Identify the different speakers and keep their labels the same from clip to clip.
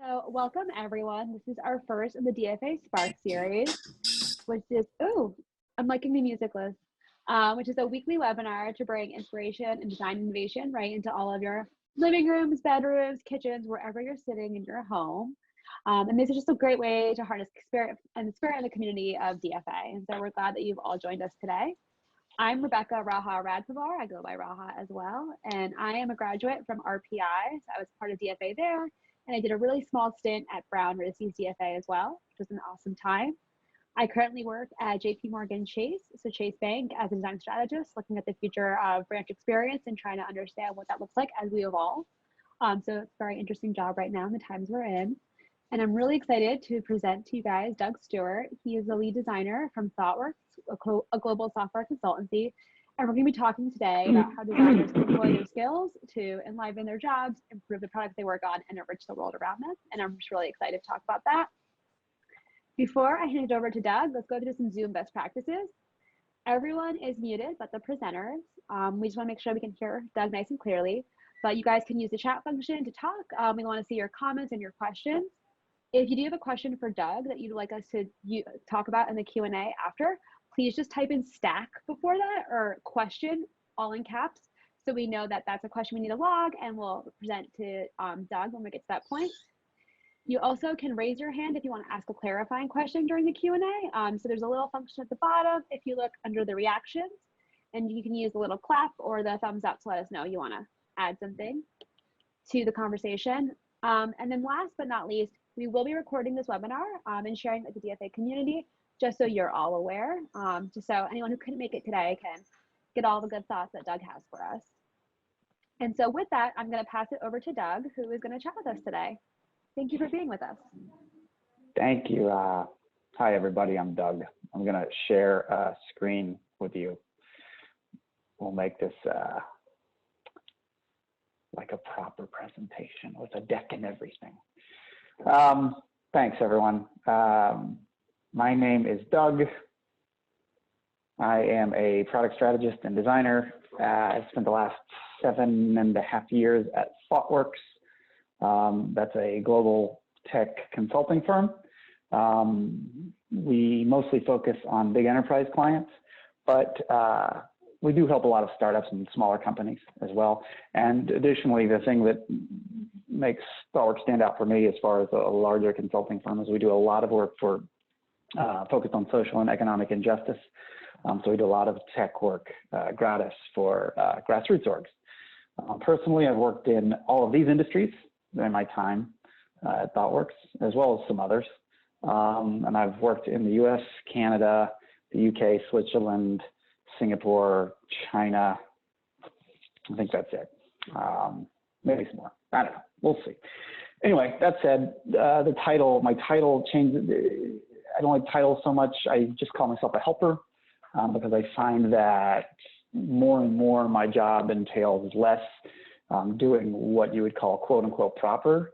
Speaker 1: So, welcome everyone. This is our first in the DFA Spark series, which is, I'm liking the music list, which is a weekly webinar to bring inspiration and design innovation right into all of your living rooms, bedrooms, kitchens, wherever you're sitting in your home. And this is just a great way to harness spirit and the community of DFA. And so we're glad that you've all joined us today. I'm Rebecca Raha Radpavar. I go by Raha as well. And I am a graduate from RPI. So I was part of DFA there. And I did a really small stint at Brown Ritchie's DFA as well, which was an awesome time. I currently work at JP Morgan Chase, so Chase Bank, as a design strategist, looking at the future of branch experience and trying to understand what that looks like as we evolve. So it's a very interesting job right now in the times we're in. And I'm really excited to present to you guys Doug Stuart. He is the lead designer from Thoughtworks, a global software consultancy. And we're going to be talking today about how designers can employ their skills to enliven their jobs, improve the products they work on, and enrich the world around them. And I'm just really excited to talk about that. Before I hand it over to Doug, let's go through some Zoom best practices. Everyone is muted but the presenters. We just want to make sure we can hear Doug nice and clearly. But you guys can use the chat function to talk. We want to see your comments and your questions. If you do have a question for Doug that you'd like us to talk about in the Q&A after, please just type in stack before that, or question, all in caps, so we know that that's a question we need to log, and we'll present to Doug when we get to that point. You also can raise your hand if you want to ask a clarifying question during the Q&A. So there's a little function at the bottom if you look under the reactions, and you can use the little clap or the thumbs up to let us know you want to add something to the conversation. And then last but not least, we will be recording this webinar and sharing it with the DFA community, just so you're all aware, just so anyone who couldn't make it today can get all the good thoughts that Doug has for us. And so with that, I'm going to pass it over to Doug, who is going to chat with us today. Thank you for being with us.
Speaker 2: Thank you. Hi, everybody. I'm Doug. I'm going to share a screen with you. We'll make this like a proper presentation with a deck and everything. Thanks, everyone. My name is Doug. I am a product strategist and designer. I've spent the last 7.5 years at Thoughtworks. That's a global tech consulting firm. We mostly focus on big enterprise clients, but we do help a lot of startups and smaller companies as well. And additionally, the thing that makes Thoughtworks stand out for me as far as a larger consulting firm is we do a lot of work for focused on social and economic injustice. So we do a lot of tech work gratis for grassroots orgs. Personally, I've worked in all of these industries in my time at Thoughtworks, as well as some others. And I've worked in the US, Canada, the UK, Switzerland, Singapore, China. I think that's it. Maybe some more. I don't know. We'll see. Anyway, that said, my title changed. I don't like titles so much. I just call myself a helper because I find that more and more my job entails less doing what you would call quote unquote proper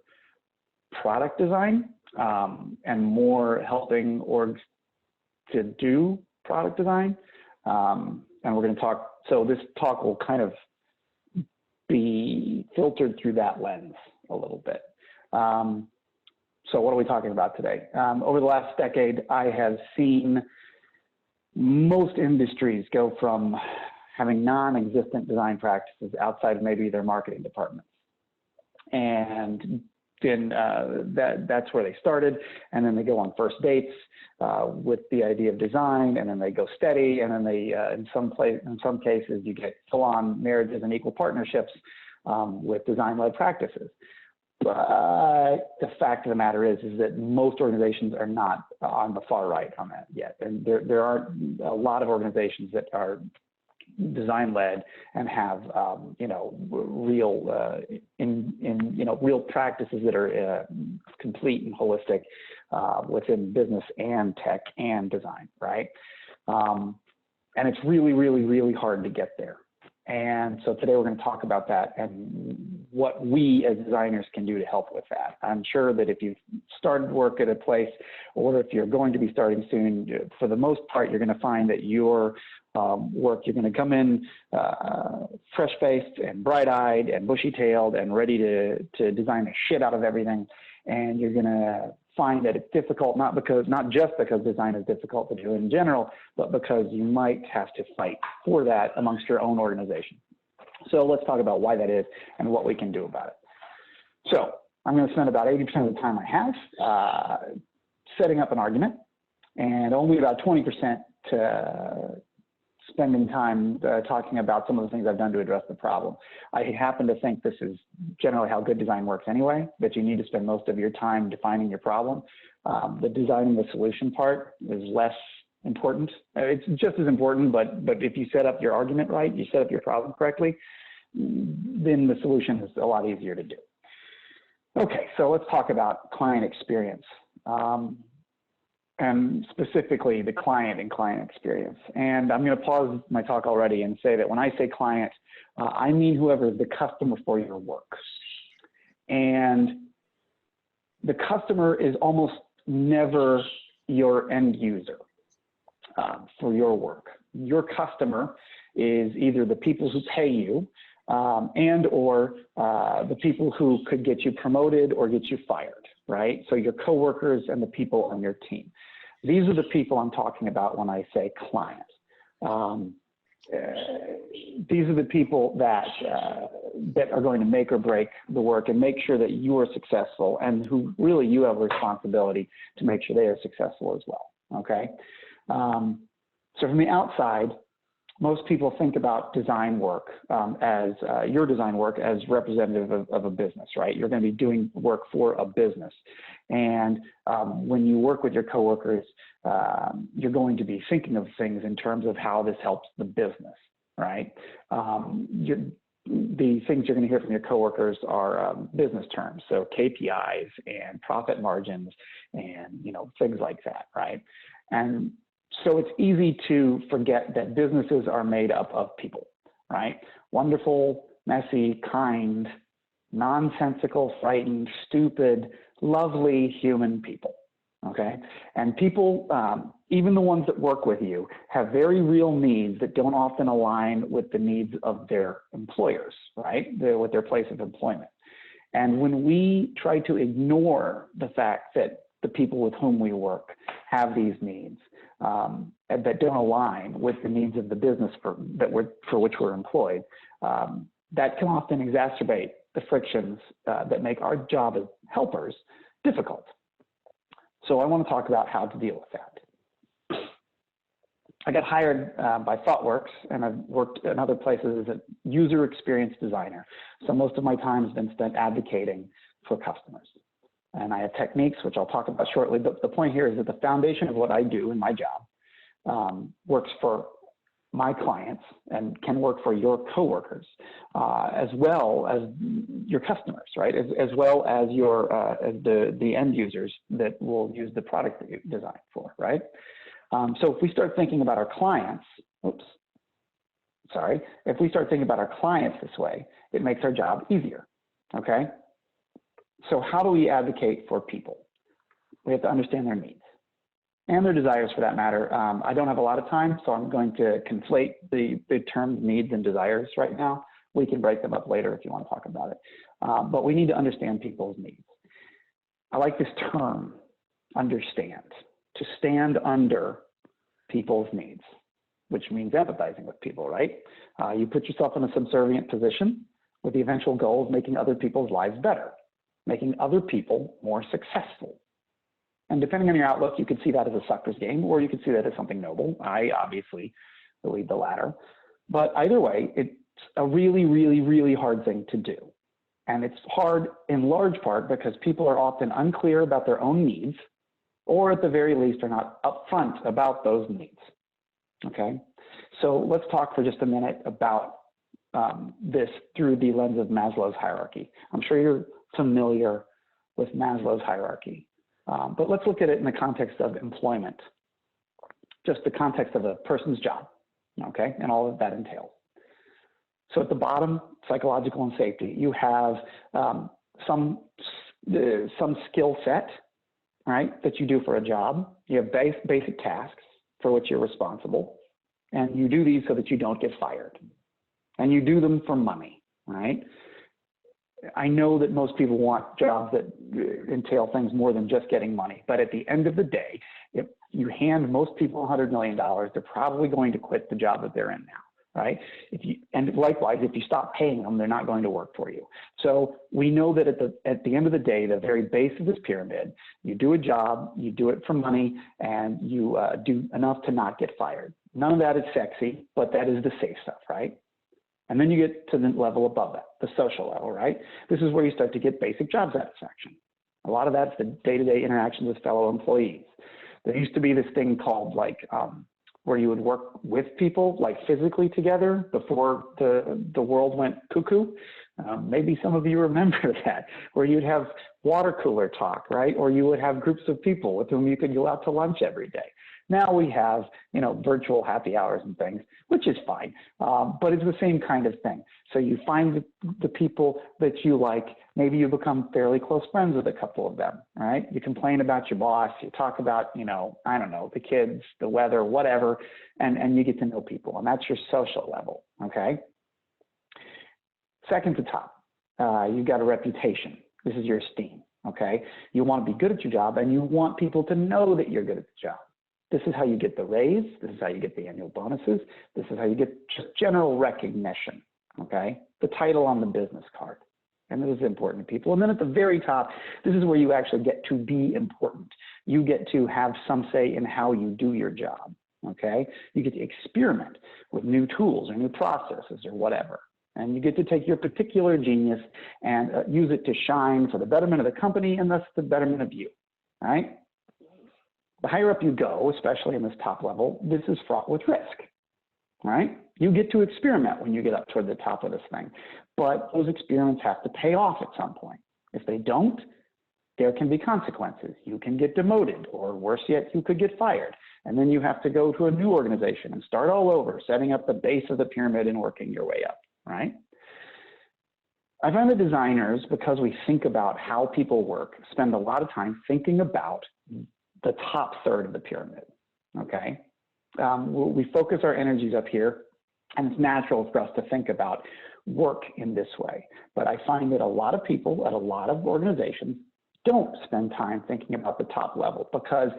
Speaker 2: product design and more helping orgs to do product design. And we're going to talk, so this talk will kind of be filtered through that lens a little bit. So what are we talking about today? Over the last decade, I have seen most industries go from having non-existent design practices outside of maybe their marketing departments. And then that's where they started. And then they go on first dates with the idea of design, and then they go steady. And then they, in some cases, you get full-on marriages and equal partnerships with design-led practices. But the fact of the matter is that most organizations are not on the far right on that yet. And there are a lot of organizations that are design-led and have, real real practices that are complete and holistic within business and tech and design, right? And it's really, really, really hard to get there. And so today we're going to talk about that and what we as designers can do to help with that. I'm sure that if you've started work at a place, or if you're going to be starting soon, for the most part, you're going to find that your work, you're going to come in fresh-faced and bright-eyed and bushy-tailed and ready to design the shit out of everything. and you're going to find that it's difficult, not just because design is difficult to do in general, but because you might have to fight for that amongst your own organization. So let's talk about why that is and what we can do about it. So I'm going to spend about 80% of the time I have setting up an argument, and only about 20% spending time talking about some of the things I've done to address the problem. I happen to think this is generally how good design works anyway, that you need to spend most of your time defining your problem. The designing the solution part is less important. It's just as important, but if you set up your argument right, you set up your problem correctly, then the solution is a lot easier to do. Okay, so let's talk about client experience. And specifically the client and client experience. And I'm going to pause my talk already and say that when I say client, I mean whoever is the customer for your work. And the customer is almost never your end user for your work. Your customer is either the people who pay you and or the people who could get you promoted or get you fired. Right? So your coworkers and the people on your team. These are the people I'm talking about when I say client. These are the people that are going to make or break the work and make sure that you are successful, and who really you have a responsibility to make sure they are successful as well. Okay? So from the outside, most people think about design work as your design work as representative of a business, right? You're going to be doing work for a business. And when you work with your coworkers, you're going to be thinking of things in terms of how this helps the business, right? The things you're going to hear from your coworkers are business terms, so KPIs and profit margins and things like that, right? And so it's easy to forget that businesses are made up of people, right? Wonderful, messy, kind, nonsensical, frightened, stupid, lovely human people, okay? And people, even the ones that work with you, have very real needs that don't often align with the needs of their employers, right? With their place of employment. And when we try to ignore the fact that the people with whom we work have these needs, that don't align with the needs of the business for which we're employed, that can often exacerbate the frictions that make our job as helpers difficult. So I want to talk about how to deal with that. I got hired by Thoughtworks, and I've worked in other places as a user experience designer. So most of my time has been spent advocating for customers. And I have techniques, which I'll talk about shortly. But the point here is that the foundation of what I do in my job works for my clients and can work for your coworkers, as well as your customers, right? As well as your the end users that will use the product that you designed for, right? So if we start thinking about our clients, if we start thinking about our clients this way, it makes our job easier, okay? So how do we advocate for people? We have to understand their needs and their desires, for that matter. I don't have a lot of time, so I'm going to conflate the terms needs and desires right now. We can break them up later if you want to talk about it. But we need to understand people's needs. I like this term, understand, to stand under people's needs, which means empathizing with people, right? You put yourself in a subservient position with the eventual goal of making other people's lives better, making other people more successful. And depending on your outlook, you could see that as a sucker's game, or you could see that as something noble. I obviously believe the latter. But either way, it's a really, really, really hard thing to do. And it's hard in large part because people are often unclear about their own needs, or at the very least are not upfront about those needs, okay? So let's talk for just a minute about this through the lens of Maslow's hierarchy. I'm sure you're familiar with Maslow's hierarchy, but let's look at it in the context of employment, just the context of a person's job, okay, and all that that entails. So at the bottom, psychological and safety, you have some skill set, right, that you do for a job. You have basic tasks for which you're responsible, and you do these so that you don't get fired. And you do them for money, right? I know that most people want jobs that entail things more than just getting money, but at the end of the day, if you hand most people $100 million, they're probably going to quit the job that they're in now, right? And likewise, if you stop paying them, they're not going to work for you. So we know that at the end of the day, the very base of this pyramid, you do a job, you do it for money, and you do enough to not get fired. None of that is sexy, but that is the safe stuff, right? And then you get to the level above that, the social level, right? This is where you start to get basic job satisfaction. A lot of that's the day-to-day interactions with fellow employees. There used to be this thing called where you would work with people, like physically together before the world went cuckoo. Maybe some of you remember that, where you'd have water cooler talk, right? Or you would have groups of people with whom you could go out to lunch every day. Now we have, virtual happy hours and things, which is fine, but it's the same kind of thing. So you find the people that you like, maybe you become fairly close friends with a couple of them, right? You complain about your boss, you talk about, I don't know, the kids, the weather, whatever, and you get to know people, and that's your social level, okay? Second to top, you've got a reputation. This is your esteem, okay? You want to be good at your job, and you want people to know that you're good at the job. This is how you get the raise. This is how you get the annual bonuses. This is how you get just general recognition, okay? The title on the business card. And this is important to people. And then at the very top, this is where you actually get to be important. You get to have some say in how you do your job, okay? You get to experiment with new tools or new processes or whatever. And you get to take your particular genius and use it to shine for the betterment of the company and thus the betterment of you, right? The higher up you go, especially in this top level, this is fraught with risk, right? You get to experiment when you get up toward the top of this thing, but those experiments have to pay off at some point. If they don't, there can be consequences. You can get demoted, or worse yet, you could get fired. And then you have to go to a new organization and start all over, setting up the base of the pyramid and working your way up, right? I find that designers, because we think about how people work, spend a lot of time thinking about the top third of the pyramid, okay? We focus our energies up here, and it's natural for us to think about work in this way. But I find that a lot of people at a lot of organizations don't spend time thinking about the top level because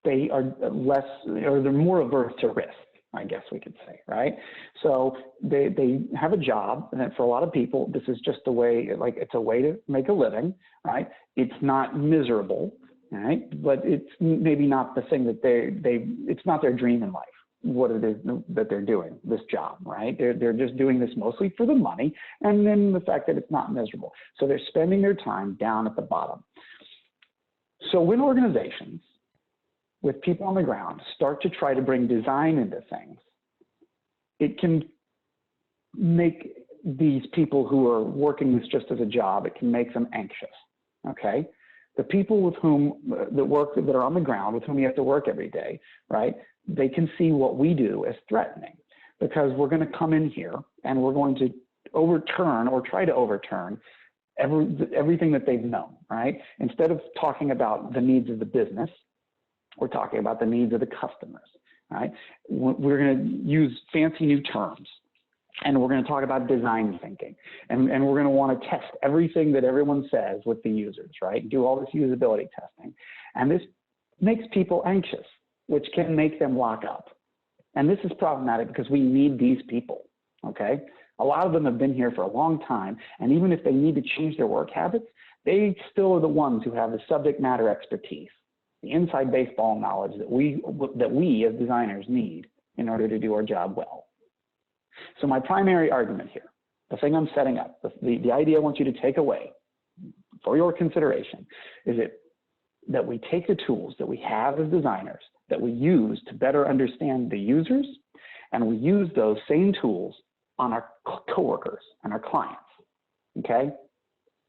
Speaker 2: they are less, or they're more averse to risk, I guess we could say, right? So they have a job, and then for a lot of people, this is just a way, it's a way to make a living, right? It's not miserable, right? But it's maybe not the thing that it's not their dream in life, what it is that they're doing, this job, right? They're just doing this mostly for the money, and then the fact that it's not miserable. So they're spending their time down at the bottom. So when organizations with people on the ground start to try to bring design into things, it can make these people who are working this just as a job, it can make them anxious, okay? The people with whom that are on the ground, with whom you have to work every day, right? They can see what we do as threatening, because we're going to come in here and we're going to overturn or try to overturn everything that they've known, right? Instead of talking about the needs of the business, we're talking about the needs of the customers, right? We're going to use fancy new terms, and we're going to talk about design thinking, and we're going to want to test everything that everyone says with the users, right? Do all this usability testing. And this makes people anxious, which can make them lock up. And this is problematic because we need these people, okay? A lot of them have been here for a long time, and even if they need to change their work habits, they still are the ones who have the subject matter expertise, the inside baseball knowledge that we as designers need in order to do our job well. So my primary argument here, the thing I'm setting up, the idea I want you to take away for your consideration, is that we take the tools that we have as designers that we use to better understand the users, and we use those same tools on our coworkers and our clients, okay?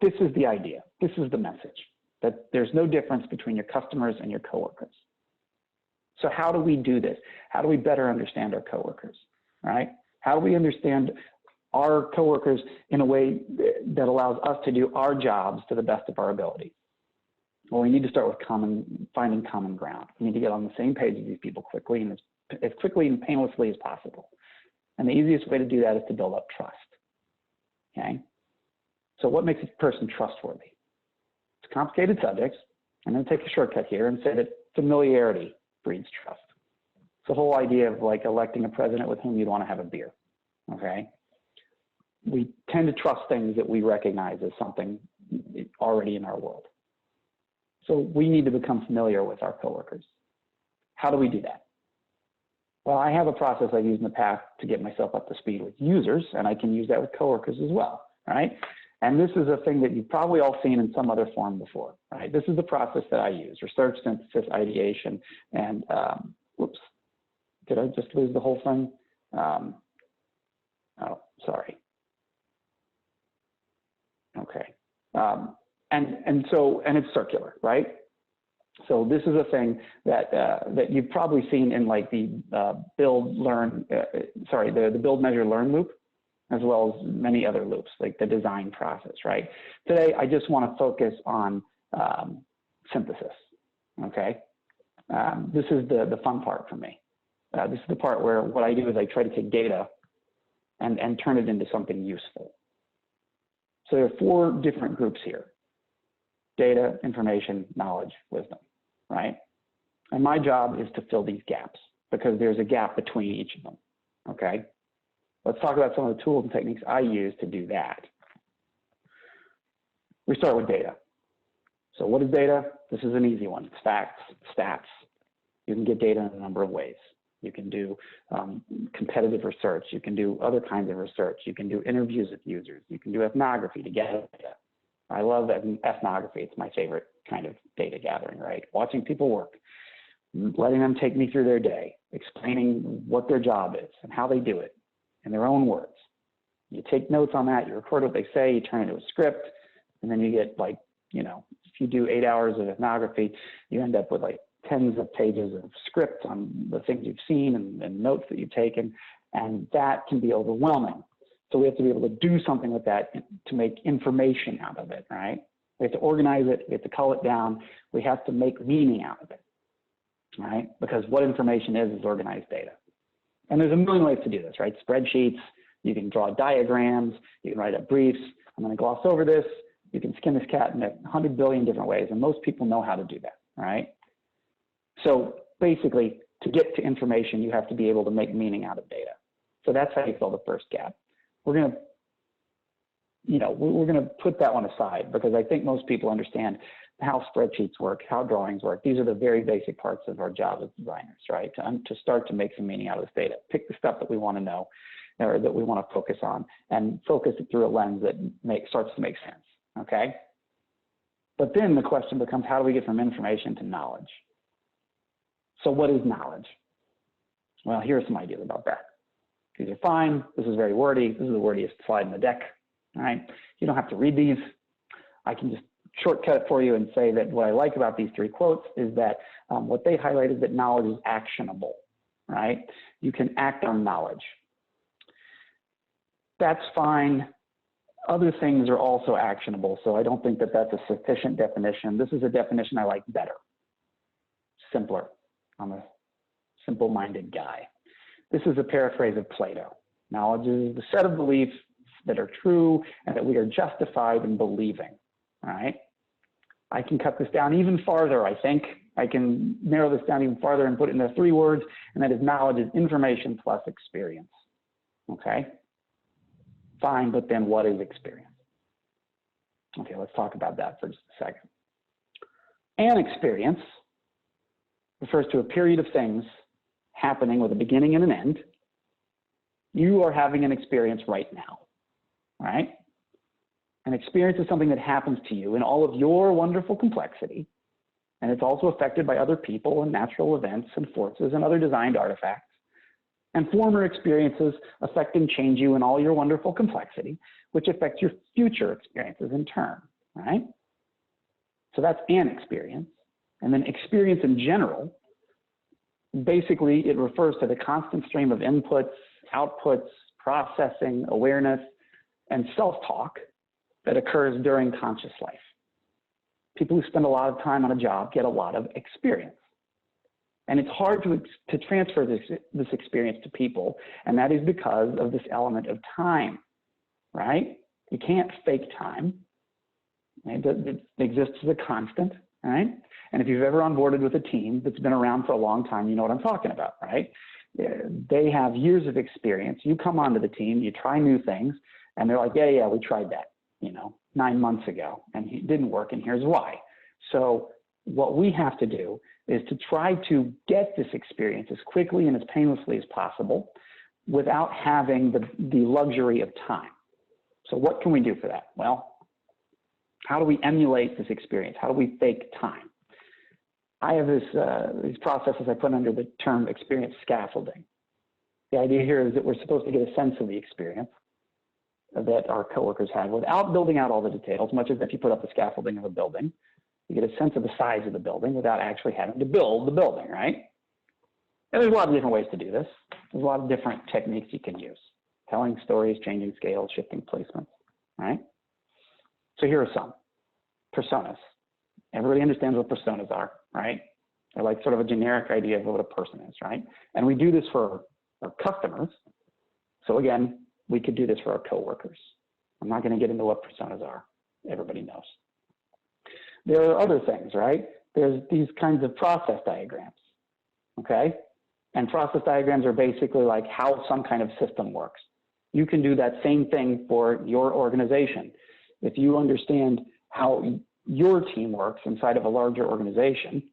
Speaker 2: This is the idea. This is the message, that there's no difference between your customers and your coworkers. So how do we do this? How do we better understand our coworkers, right? How do we understand our coworkers in a way that allows us to do our jobs to the best of our ability? Well, we need to start with finding common ground. We need to get on the same page with these people quickly and as quickly and painlessly as possible. And the easiest way to do that is to build up trust, okay? So what makes a person trustworthy? It's complicated subjects. I'm going to take a shortcut here and say that familiarity breeds trust. It's the whole idea of like electing a president with whom you'd want to have a beer, okay? We tend to trust things that we recognize as something already in our world. So we need to become familiar with our coworkers. How do we do that? Well, I have a process I've used in the past to get myself up to speed with users, and I can use that with coworkers as well, right? And this is a thing that you've probably all seen in some other form before, right? This is the process that I use: research, synthesis, ideation, and whoops, did I just lose the whole thing? Oh, sorry. Okay, and it's circular, right? So this is a thing that that you've probably seen in like the build, learn, the build, measure, learn loop, as well as many other loops, like the design process, right? Today, I just want to focus on synthesis, okay? This is the fun part for me. This is the part where what I do is I try to take data and turn it into something useful. So there are 4 different groups here: data, information, knowledge, wisdom, right? And my job is to fill these gaps because there's a gap between each of them, okay? Let's talk about some of the tools and techniques I use to do that. We start with data. So what is data? This is an easy one. It's facts, stats. You can get data in a number of ways. You can do competitive research. You can do other kinds of research. You can do interviews with users. You can do ethnography to get data. I love ethnography. It's my favorite kind of data gathering, right? Watching people work, letting them take me through their day, explaining what their job is and how they do it in their own words. You take notes on that, you record what they say, you turn it into a script, and then you get like, you know, if you do 8 hours of ethnography, you end up with like tens of pages of script on the things you've seen and notes that you've taken, and that can be overwhelming. So we have to be able to do something with that to make information out of it, right? We have to organize it, we have to cull it down, we have to make meaning out of it, right? Because what information is organized data. And there's a million ways to do this, right? Spreadsheets, you can draw diagrams, you can write up briefs. I'm going to gloss over this. You can skin this cat in 100 billion different ways, and most people know how to do that, right? So basically, to get to information, you have to be able to make meaning out of data. So that's how you fill the first gap. We're going to, you know, we're going to put that one aside because I think most people understand how spreadsheets work, how drawings work. These are the very basic parts of our job as designers, right? To start to make some meaning out of this data. Pick the stuff that we want to know or that we want to focus on and focus it through a lens that starts to make sense, okay? But then the question becomes, how do we get from information to knowledge? So what is knowledge? Well, here are some ideas about that. These are fine. This is very wordy. This is the wordiest slide in the deck, all right? You don't have to read these. I can just shortcut it for you and say that what I like about these 3 quotes is that what they highlight is that knowledge is actionable, right? You can act on knowledge. That's fine. Other things are also actionable, so I don't think that that's a sufficient definition. This is a definition I like better, simpler. I'm a simple-minded guy. This is a paraphrase of Plato. Knowledge is the set of beliefs that are true and that we are justified in believing, right? I can cut this down even farther, I think. I can narrow this down even farther and put it into 3 words, and that is knowledge is information plus experience, okay? Fine, but then what is experience? Okay, let's talk about that for just a second. An experience refers to a period of things happening with a beginning and an end. You are having an experience right now, right? An experience is something that happens to you in all of your wonderful complexity, and it's also affected by other people and natural events and forces and other designed artifacts. And former experiences affect and change you in all your wonderful complexity, which affects your future experiences in turn, right? So that's an experience. And then experience in general, basically it refers to the constant stream of inputs, outputs, processing, awareness, and self-talk that occurs during conscious life. People who spend a lot of time on a job get a lot of experience. And it's hard to transfer this experience to people, and that is because of this element of time, right? You can't fake time. It exists as a constant, right? And if you've ever onboarded with a team that's been around for a long time, you know what I'm talking about, right? They have years of experience. You come onto the team, you try new things, and they're like, yeah, we tried that, 9 months ago, and it didn't work, and here's why. So what we have to do is to try to get this experience as quickly and as painlessly as possible without having the luxury of time. So what can we do for that? Well, how do we emulate this experience? How do we fake time? I have these processes I put under the term experience scaffolding. The idea here is that we're supposed to get a sense of the experience that our coworkers had without building out all the details, much as if you put up the scaffolding of a building. You get a sense of the size of the building without actually having to build the building, right? And there's a lot of different ways to do this. There's a lot of different techniques you can use. Telling stories, changing scales, shifting placements, right? So here are some. Personas. Everybody understands what personas are, right? They're like sort of a generic idea of what a person is, right? And we do this for our customers. So again, we could do this for our coworkers. I'm not going to get into what personas are. Everybody knows. There are other things, right? There's these kinds of process diagrams, okay? And process diagrams are basically like how some kind of system works. You can do that same thing for your organization. If you understand how your team works inside of a larger organization,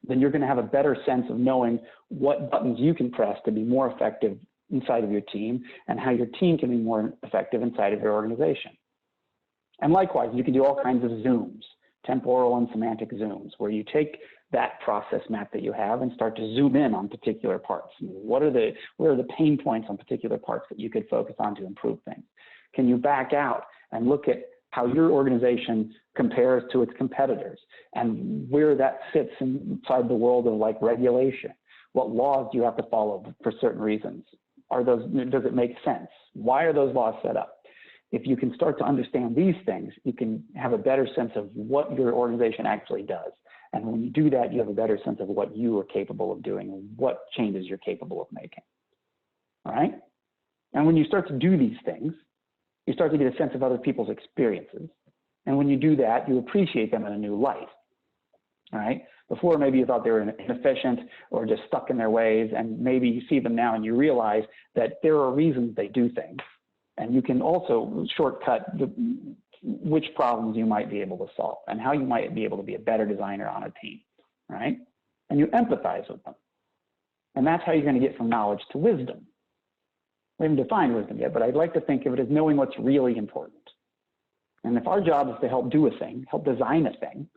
Speaker 2: then you're going to have a better sense of knowing what buttons you can press to be more effective inside of your team and how your team can be more effective inside of your organization. And likewise, you can do all kinds of zooms, temporal and semantic zooms, where you take that process map that you have and start to zoom in on particular parts. Where are the pain points on particular parts that you could focus on to improve things? Can you back out and look at how your organization compares to its competitors and where that fits inside the world of like regulation? What laws do you have to follow for certain reasons? Does it make sense? Why are those laws set up? If you can start to understand these things, you can have a better sense of what your organization actually does. And when you do that, you have a better sense of what you are capable of doing and what changes you're capable of making. All right? And when you start to do these things, you start to get a sense of other people's experiences. And when you do that, you appreciate them in a new light. All right? Before, maybe you thought they were inefficient or just stuck in their ways, and maybe you see them now and you realize that there are reasons they do things. And you can also shortcut which problems you might be able to solve and how you might be able to be a better designer on a team, right? And you empathize with them. And that's how you're going to get from knowledge to wisdom. We haven't defined wisdom yet, but I'd like to think of it as knowing what's really important. And if our job is to help do a thing, help design a thing,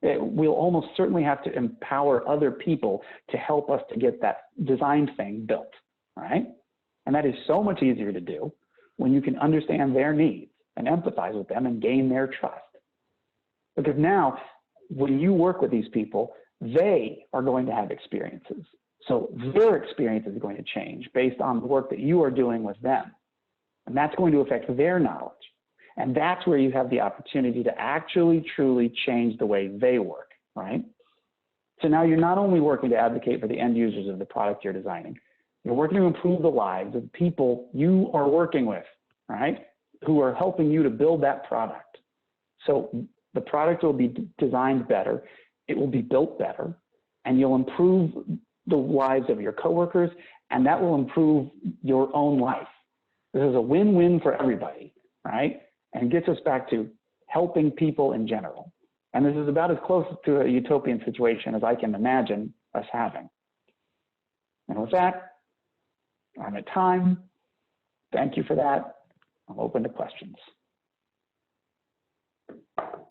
Speaker 2: we'll almost certainly have to empower other people to help us to get that designed thing built, right? And that is so much easier to do when you can understand their needs and empathize with them and gain their trust. Because now, when you work with these people, they are going to have experiences. So their experience is going to change based on the work that you are doing with them. And that's going to affect their knowledge. And that's where you have the opportunity to actually, truly change the way they work, right? So now you're not only working to advocate for the end users of the product you're designing, you're working to improve the lives of people you are working with, right? Who are helping you to build that product. So the product will be designed better, it will be built better, and you'll improve the lives of your coworkers, and that will improve your own life. This is a win-win for everybody, right? And gets us back to helping people in general. And this is about as close to a utopian situation as I can imagine us having. And with that, I'm at time. Thank you for that. I'm open to questions.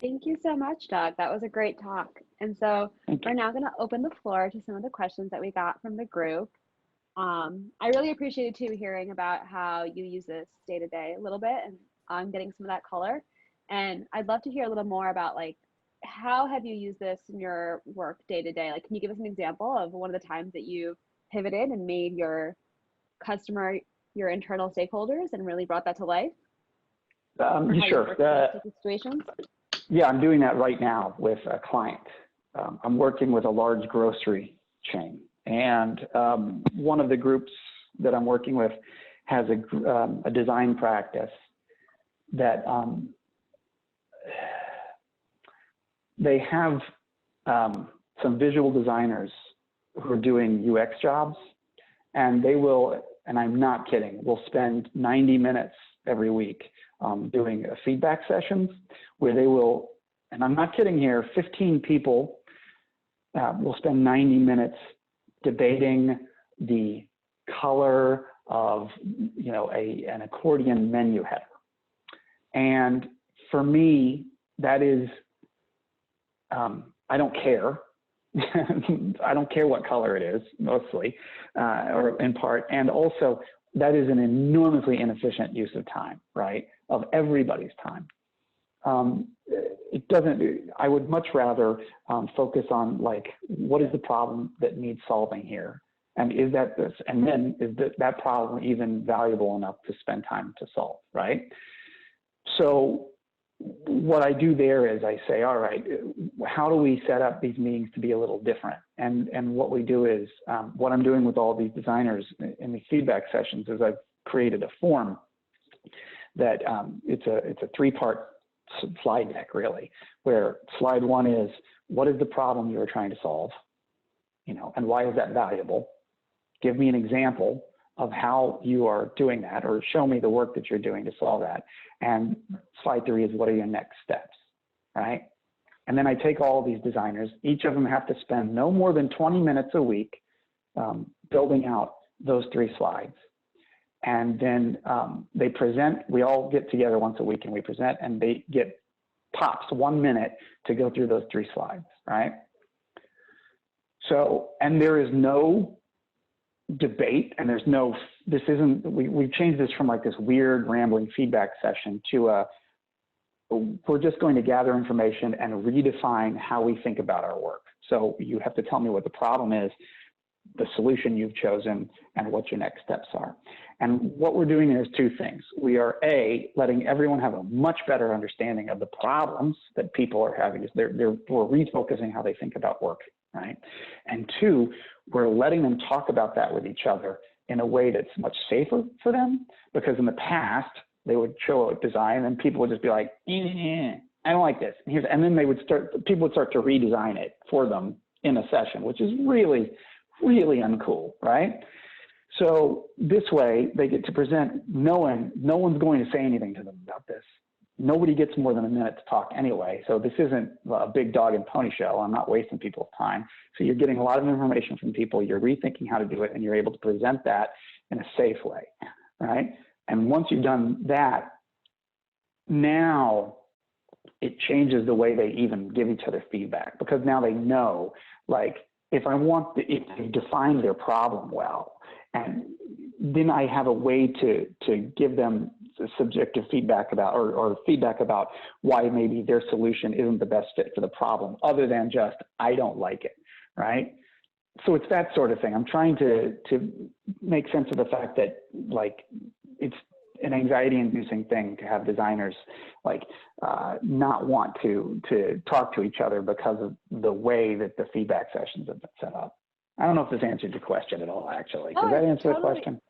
Speaker 1: Thank you so much, Doug. That was a great talk. And so we're now going to open the floor to some of the questions that we got from the group. I really appreciated too hearing about how you use this day to day a little bit, and I'm getting some of that color. And I'd love to hear a little more about like, how have you used this in your work day to day? Like, can you give us an example of one of the times that you pivoted and made your customer, your internal stakeholders, and really brought that to life?
Speaker 2: Sure.
Speaker 1: Situations?
Speaker 2: Yeah, I'm doing that right now with a client. I'm working with a large grocery chain, and one of the groups that I'm working with has a design practice that they have some visual designers who are doing UX jobs, and they will, and I'm not kidding, will spend 90 minutes every week doing feedback sessions where they will, and I'm not kidding here, 15 people will spend 90 minutes debating the color of, you know, an accordion menu header. And for me, that is, I don't care. I don't care what color it is, mostly, or in part. And also, that is an enormously inefficient use of time, right? Of everybody's time. It doesn't, I would much rather focus on, like, what is the problem that needs solving here? And is that this? And then is that problem even valuable enough to spend time to solve, right? So what I do there is I say, all right, how do we set up these meetings to be a little different? And what we do is, what I'm doing with all these designers in these feedback sessions is I've created a form that it's a three-part slide deck, really, where slide one is, what is the problem you're trying to solve? You know, and why is that valuable? Give me an example of how you are doing that, or show me the work that you're doing to solve that. And slide three is, what are your next steps, right? And then I take all of these designers, each of them have to spend no more than 20 minutes a week building out those three slides. And then they present, we all get together once a week and we present, and they get tops 1 minute to go through those three slides, right? So, and there is no debate, and there's no, this isn't, we've changed this from like this weird rambling feedback session to we're just going to gather information and redefine how we think about our work. So you have to tell me what the problem is, the solution you've chosen, and what your next steps are. And what we're doing is two things. We are letting everyone have a much better understanding of the problems that people are having. We're refocusing how they think about work, right? And two, we're letting them talk about that with each other in a way that's much safer for them, because in the past, they would show a design and people would just be like, I don't like this. And then people would start to redesign it for them in a session, which is really, really uncool, right? So this way they get to present, no one's going to say anything to them about this. Nobody gets more than a minute to talk anyway. So this isn't a big dog and pony show. I'm not wasting people's time. So you're getting a lot of information from people, you're rethinking how to do it, and you're able to present that in a safe way, right? And once you've done that, now it changes the way they even give each other feedback, because now they know, like, if they define their problem well, and then I have a way to give them subjective feedback about, or feedback about why maybe their solution isn't the best fit for the problem, other than just, I don't like it, right? So it's that sort of thing. I'm trying to make sense of the fact that, like, it's an anxiety-inducing thing to have designers like not want to talk to each other because of the way that the feedback sessions have been set up. I don't know if this answered your question at all, actually. Does that answer the question?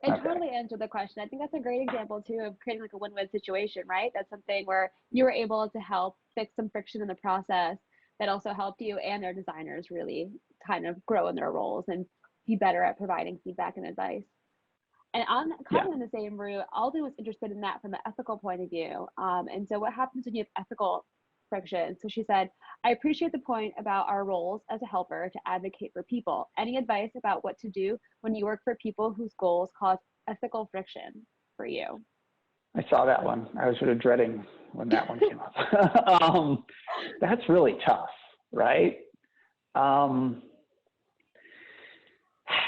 Speaker 1: It totally answered the question. I think that's a great example too of creating like a win-win situation, right? That's something where you were able to help fix some friction in the process that also helped you and their designers really kind of grow in their roles and be better at providing feedback and advice. And on kind of in the same route, Aldi was interested in that from an ethical point of view. And so what happens when you have ethical friction? So she said, I appreciate the point about our roles as a helper to advocate for people. Any advice about what to do when you work for people whose goals cause ethical friction for you?
Speaker 2: I saw that one. I was sort of dreading when that one came up. That's really tough, right?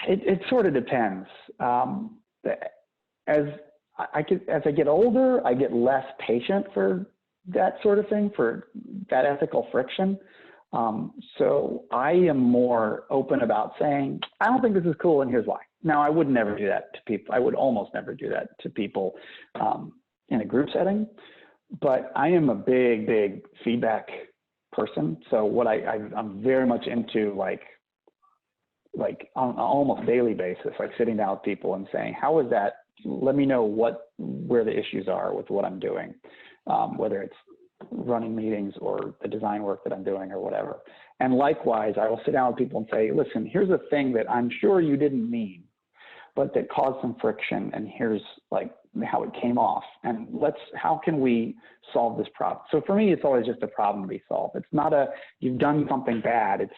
Speaker 2: It sort of depends. As I get older, I get less patient for that sort of thing, for that ethical friction. So I am more open about saying, I don't think this is cool, and here's why. Now, I would never do that to people. I would almost never do that to people in a group setting, but I am a big feedback person. So what I'm very much into, like on an almost daily basis, like sitting down with people and saying, how is that? Let me know what where the issues are with what I'm doing, whether it's running meetings or the design work that I'm doing or whatever. And likewise, I will sit down with people and say, listen, here's a thing that I'm sure you didn't mean, but that caused some friction, and here's like how it came off, and how can we solve this problem? So for me, it's always just a problem to be solved. It's not you've done something bad. It's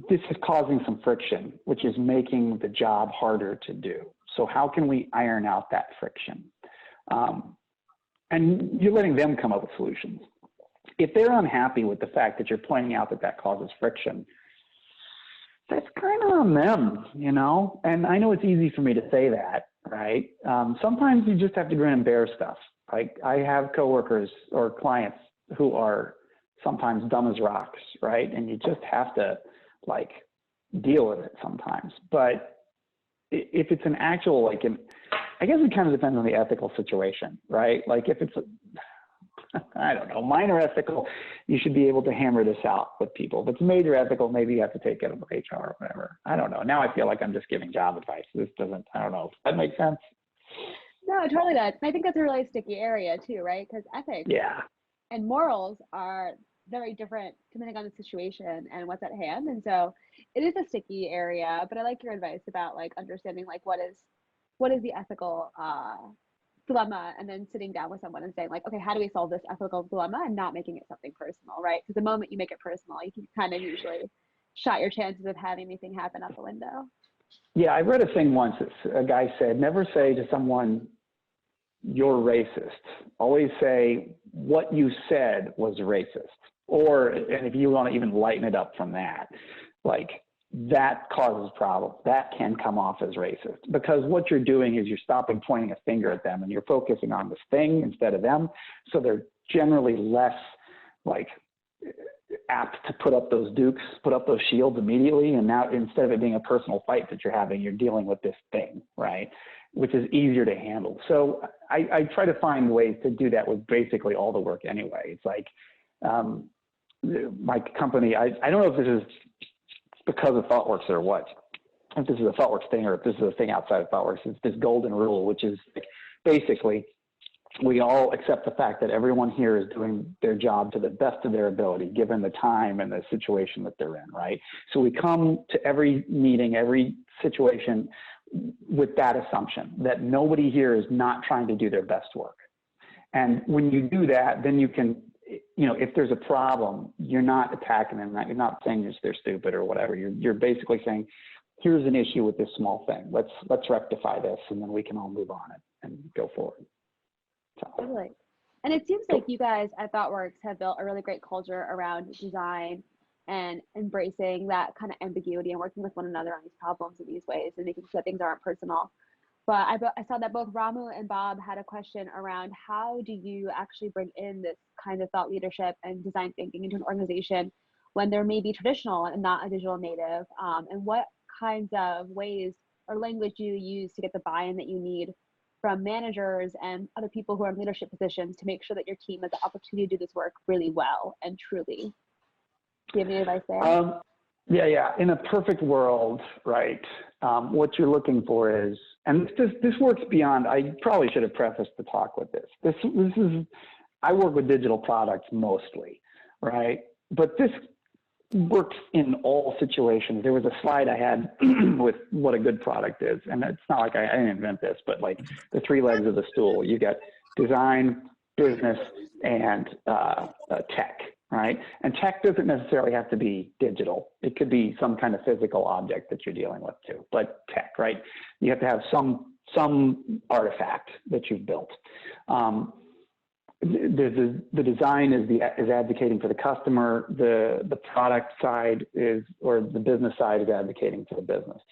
Speaker 2: this is causing some friction, which is making the job harder to do. So how can we iron out that friction? And you're letting them come up with solutions. If they're unhappy with the fact that you're pointing out that causes friction, that's kind of on them, you know? And I know it's easy for me to say that, right? Sometimes you just have to grin and bear stuff. Like I have coworkers or clients who are sometimes dumb as rocks, right? And you just have to like deal with it sometimes. But if it's an actual, like, I guess it kind of depends on the ethical situation, right? Like if it's I don't know, minor ethical, you should be able to hammer this out with people. If it's major ethical, maybe you have to take it with HR or whatever. I don't know. Now I feel like I'm just giving job advice. This doesn't, I don't know. Does that make sense?
Speaker 1: No, it totally does. And I think that's a really sticky area too, right? Because ethics and morals are very different depending on the situation and what's at hand. And so it is a sticky area, but I like your advice about like understanding like what is the ethical dilemma, and then sitting down with someone and saying like, okay, how do we solve this ethical dilemma and not making it something personal, right? Because the moment you make it personal, you can kind of usually shot your chances of having anything happen out the window.
Speaker 2: Yeah, I read a thing once that a guy said, never say to someone, you're racist. Always say, what you said was racist. Or, and if you want to even lighten it up from that, like, that causes problems. That can come off as racist, because what you're doing is you're stopping pointing a finger at them and you're focusing on this thing instead of them. So they're generally less like apt to put up those dukes, put up those shields immediately. And now instead of it being a personal fight that you're having, you're dealing with this thing, right? Which is easier to handle. So I try to find ways to do that with basically all the work anyway. It's like my company, I don't know if this is because of Thoughtworks or what, if this is a Thoughtworks thing or if this is a thing outside of Thoughtworks. It's this golden rule, which is basically we all accept the fact that everyone here is doing their job to the best of their ability, given the time and the situation that they're in, right? So we come to every meeting, every situation with that assumption that nobody here is not trying to do their best work. And when you do that, then you can, you know, if there's a problem, you're not attacking them. You're not saying they're stupid or whatever. You're basically saying, here's an issue with this small thing. Let's rectify this, and then we can all move on it and go forward. So.
Speaker 1: Totally. And it seems like you guys at Thoughtworks have built a really great culture around design and embracing that kind of ambiguity and working with one another on these problems in these ways and making sure that things aren't personal. But I saw that both Ramu and Bob had a question around how do you actually bring in this kind of thought leadership and design thinking into an organization when there may be traditional and not a digital native, and what kinds of ways or language do you use to get the buy-in that you need from managers and other people who are in leadership positions to make sure that your team has the opportunity to do this work really well and truly? Do you have any advice there?
Speaker 2: Yeah. In a perfect world, right, what you're looking for is, and this works beyond, I probably should have prefaced the talk with this. This is, I work with digital products mostly, right? But this works in all situations. There was a slide I had with what a good product is. And it's not like I didn't invent this, but like the three legs of the stool. You got design, business, and tech. Right? And tech doesn't necessarily have to be digital. It could be some kind of physical object that you're dealing with too, but tech, right? You have to have some artifact that you've built. The design is advocating for the customer. The product side is, or the business side is advocating for the business.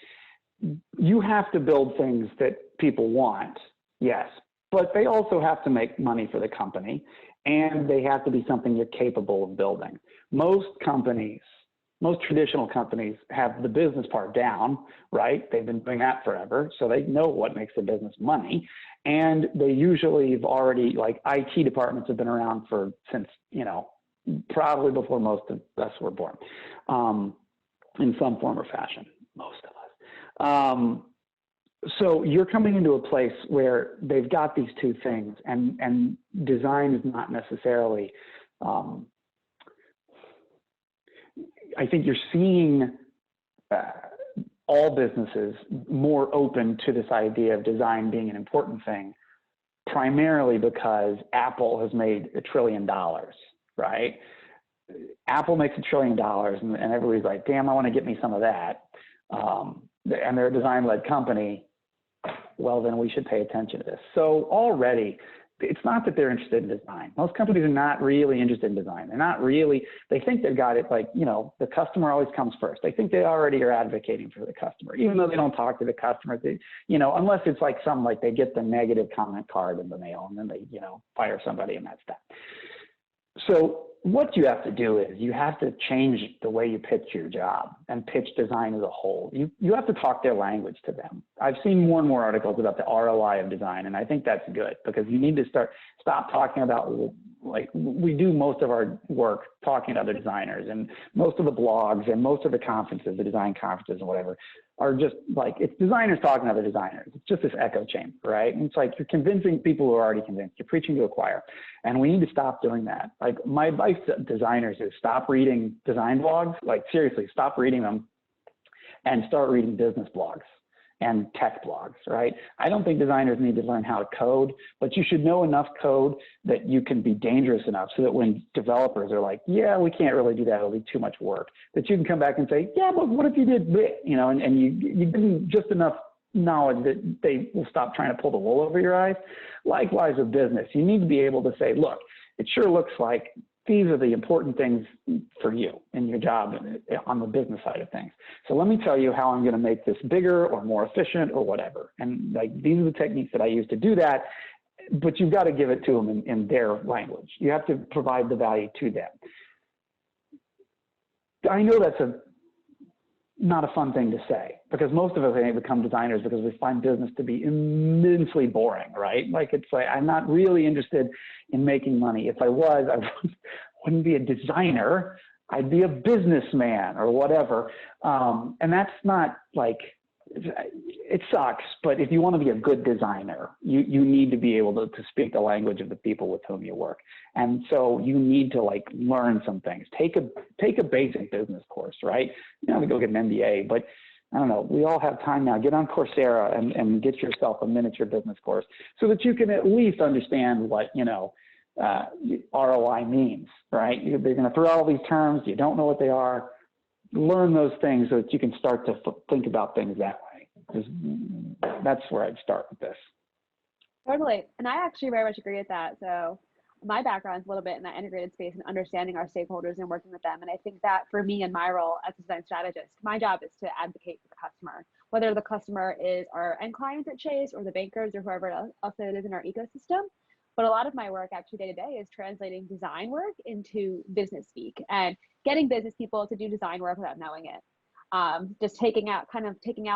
Speaker 2: You have to build things that people want, yes, but they also have to make money for the company. And they have to be something you're capable of building. Most traditional companies have the business part down, right? They've been doing that forever, so they know what makes the business money. And they usually have already, like IT departments have been around since, you know, probably before most of us were born, in some form or fashion, most of us. So you're coming into a place where they've got these two things, and design is not necessarily, I think you're seeing all businesses more open to this idea of design being an important thing, primarily because Apple has made $1 trillion, right? Apple makes $1 trillion, and everybody's like, damn, I want to get me some of that. And they're a design-led company. Well, then we should pay attention to this. So already, it's not that they're interested in design. Most companies are not really interested in design. They're not really, they think they've got it like, you know, the customer always comes first. They think they already are advocating for the customer, even though they don't talk to the customer. They, you know, unless it's like some, like they get the negative comment card in the mail and then they, you know, fire somebody and that's that. So what you have to do is you have to change the way you pitch your job and pitch design as a whole. You have to talk their language to them. I've seen more and more articles about the ROI of design, and I think that's good because you need to stop talking about, like, we do most of our work talking to other designers, and most of the blogs and most of the conferences, the design conferences and whatever, are just like, it's designers talking to other designers. It's just this echo chamber, right? And it's like you're convincing people who are already convinced. You're preaching to a choir. And we need to stop doing that. Like, my advice to designers is stop reading design blogs. Like, seriously, stop reading them and start reading business blogs and tech blogs, right? I don't think designers need to learn how to code, but you should know enough code that you can be dangerous enough so that when developers are like, yeah, we can't really do that, it'll be too much work, that you can come back and say, yeah, but what if you did this? You know, and you give them just enough knowledge that they will stop trying to pull the wool over your eyes. Likewise with business, you need to be able to say, look, it sure looks like these are the important things for you in your job on the business side of things. So let me tell you how I'm going to make this bigger or more efficient or whatever. And like, these are the techniques that I use to do that, but you've got to give it to them in their language. You have to provide the value to them. I know that's not a fun thing to say, because most of us become designers because we find business to be immensely boring, right? Like, it's like, I'm not really interested in making money. If I was, I wouldn't be a designer. I'd be a businessman or whatever. And that's not like, it sucks, but if you want to be a good designer, you need to be able to speak the language of the people with whom you work. And so you need to like learn some things. Take a basic business course, right? You don't have to go get an MBA, but I don't know, we all have time now. Get on Coursera and get yourself a miniature business course so that you can at least understand what, you know, ROI means, right? They're going to throw all these terms. You don't know what they are. Learn those things so that you can start to think about things that way. That's where I'd start with this.
Speaker 1: Totally. And I actually very much agree with that. So my background is a little bit in that integrated space and understanding our stakeholders and working with them. And I think that for me in my role as a design strategist, my job is to advocate for the customer, whether the customer is our end clients at Chase or the bankers or whoever else it is in our ecosystem. But a lot of my work actually day to day is translating design work into business speak and getting business people to do design work without knowing it. Just taking out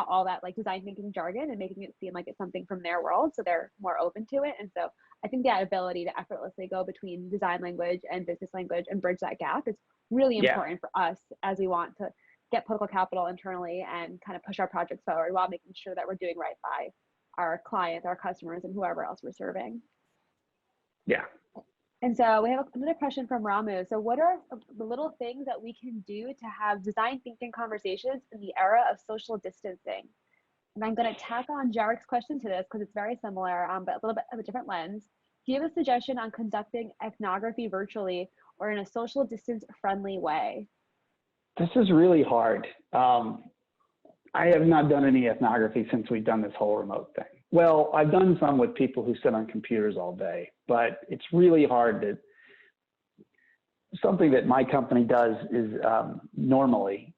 Speaker 1: all that like design thinking jargon and making it seem like it's something from their world, so they're more open to it. And so I think that ability to effortlessly go between design language and business language and bridge that gap is really important for us as we want to get political capital internally and kind of push our projects forward while making sure that we're doing right by our clients, our customers, and whoever else we're serving.
Speaker 2: Yeah.
Speaker 1: And so we have another question from Ramu. So what are the little things that we can do to have design thinking conversations in the era of social distancing? And I'm going to tack on Jarek's question to this because it's very similar, but a little bit of a different lens. Do you have a suggestion on conducting ethnography virtually or in a social distance friendly way?
Speaker 2: This is really hard. I have not done any ethnography since we've done this whole remote thing. Well, I've done some with people who sit on computers all day, but it's really hard to, something that my company does is normally,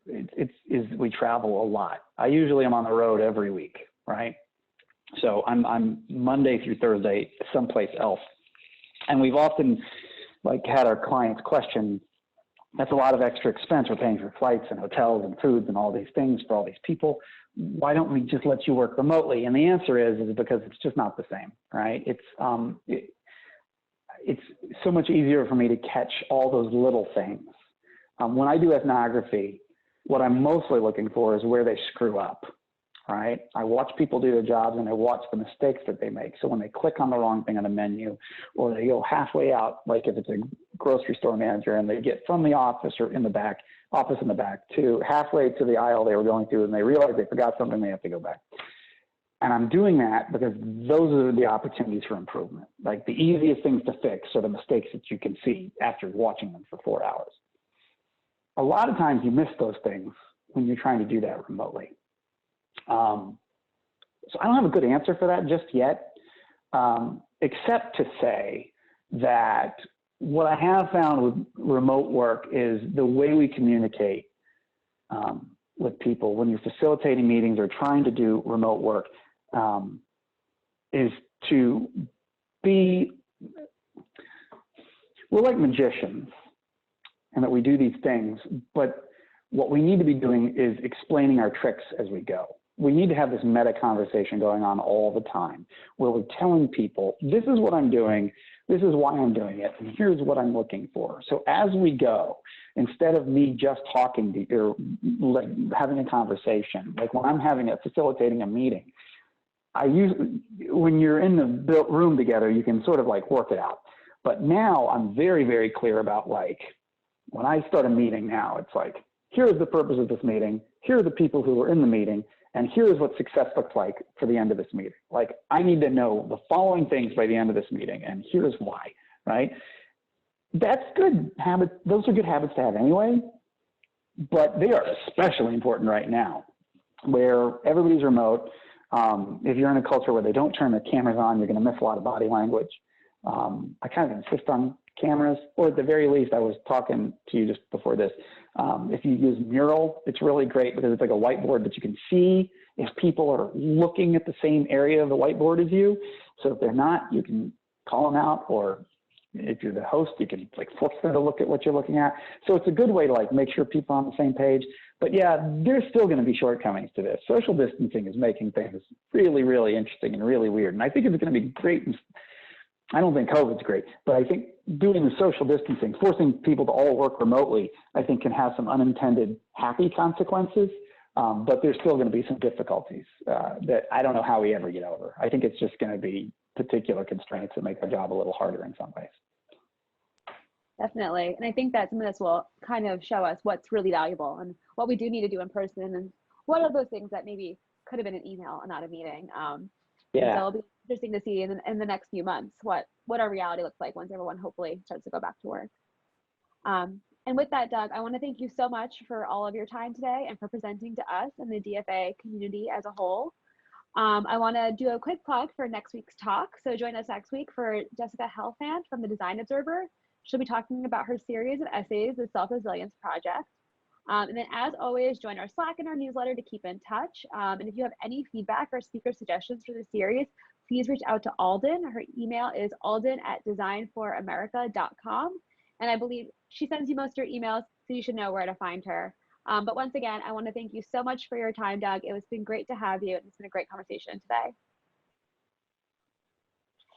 Speaker 2: we travel a lot. I usually am on the road every week, right? So I'm Monday through Thursday someplace else. And we've often like had our clients question, that's a lot of extra expense. We're paying for flights and hotels and foods and all these things for all these people. Why don't we just let you work remotely? And the answer is because it's just not the same, right? It's so much easier for me to catch all those little things. When I do ethnography, what I'm mostly looking for is where they screw up, right? I watch people do their jobs and I watch the mistakes that they make. So when they click on the wrong thing on a menu, or they go halfway out, like if it's a grocery store manager and they get from the office or in the back, office in the back to halfway to the aisle they were going through and they realize they forgot something, they have to go back. And I'm doing that because those are the opportunities for improvement. Like the easiest things to fix are the mistakes that you can see after watching them for 4 hours. A lot of times you miss those things when you're trying to do that remotely. So I don't have a good answer for that just yet, except to say that what I have found with remote work is the way we communicate with people when you're facilitating meetings or trying to do remote work is to be, we're like magicians and that we do these things, but what we need to be doing is explaining our tricks as we go. We need to have this meta conversation going on all the time where we're telling people, this is what I'm doing, this is why I'm doing it, and here's what I'm looking for. So as we go, instead of me just talking to you or having a conversation, like when I'm facilitating a meeting, when you're in the room together, you can sort of like work it out. But now I'm very, very clear about like, when I start a meeting now, it's like, here's the purpose of this meeting, here are the people who are in the meeting, and here's what success looks like for the end of this meeting. Like, I need to know the following things by the end of this meeting, and here's why, right? That's good habits. Those are good habits to have anyway, but they are especially important right now where everybody's remote. If you're in a culture where they don't turn the cameras on, you're going to miss a lot of body language. I kind of insist on cameras, or at the very least, I was talking to you just before this. If you use Mural, it's really great because it's like a whiteboard that you can see if people are looking at the same area of the whiteboard as you. So if they're not, you can call them out, or if you're the host, you can like force them to look at what you're looking at. So it's a good way to like make sure people are on the same page. But yeah, there's still going to be shortcomings to this. Social distancing is making things really, really interesting and really weird. And I think it's going to be great. I don't think COVID's great, but I think doing the social distancing, forcing people to all work remotely, I think can have some unintended happy consequences. But there's still going to be some difficulties that I don't know how we ever get over. I think it's just going to be particular constraints that make our job a little harder in some ways.
Speaker 1: Definitely. And I think that some of this will kind of show us what's really valuable and what we do need to do in person, and what are those things that maybe could have been an email and not a meeting.
Speaker 2: Yeah.
Speaker 1: So it'll be interesting to see in the next few months what our reality looks like once everyone hopefully starts to go back to work. And with that, Doug, I want to thank you so much for all of your time today and for presenting to us and the DFA community as a whole. I want to do a quick plug for next week's talk. So join us next week for Jessica Helfand from the Design Observer. She'll be talking about her series of essays, The Self-Resilience Project. And then as always, join our Slack and our newsletter to keep in touch. And if you have any feedback or speaker suggestions for the series, please reach out to Alden. Her email is alden@designforamerica.com. And I believe she sends you most of your emails, so you should know where to find her. But once again, I want to thank you so much for your time, Doug. It's been great to have you. It's been a great conversation today.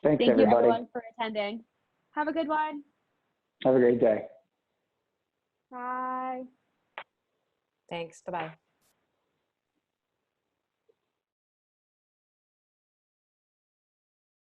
Speaker 2: Thank
Speaker 1: you,
Speaker 2: everybody.
Speaker 1: Everyone, for attending. Have a good one.
Speaker 2: Have a great day.
Speaker 1: Bye.
Speaker 3: Thanks. Bye-bye.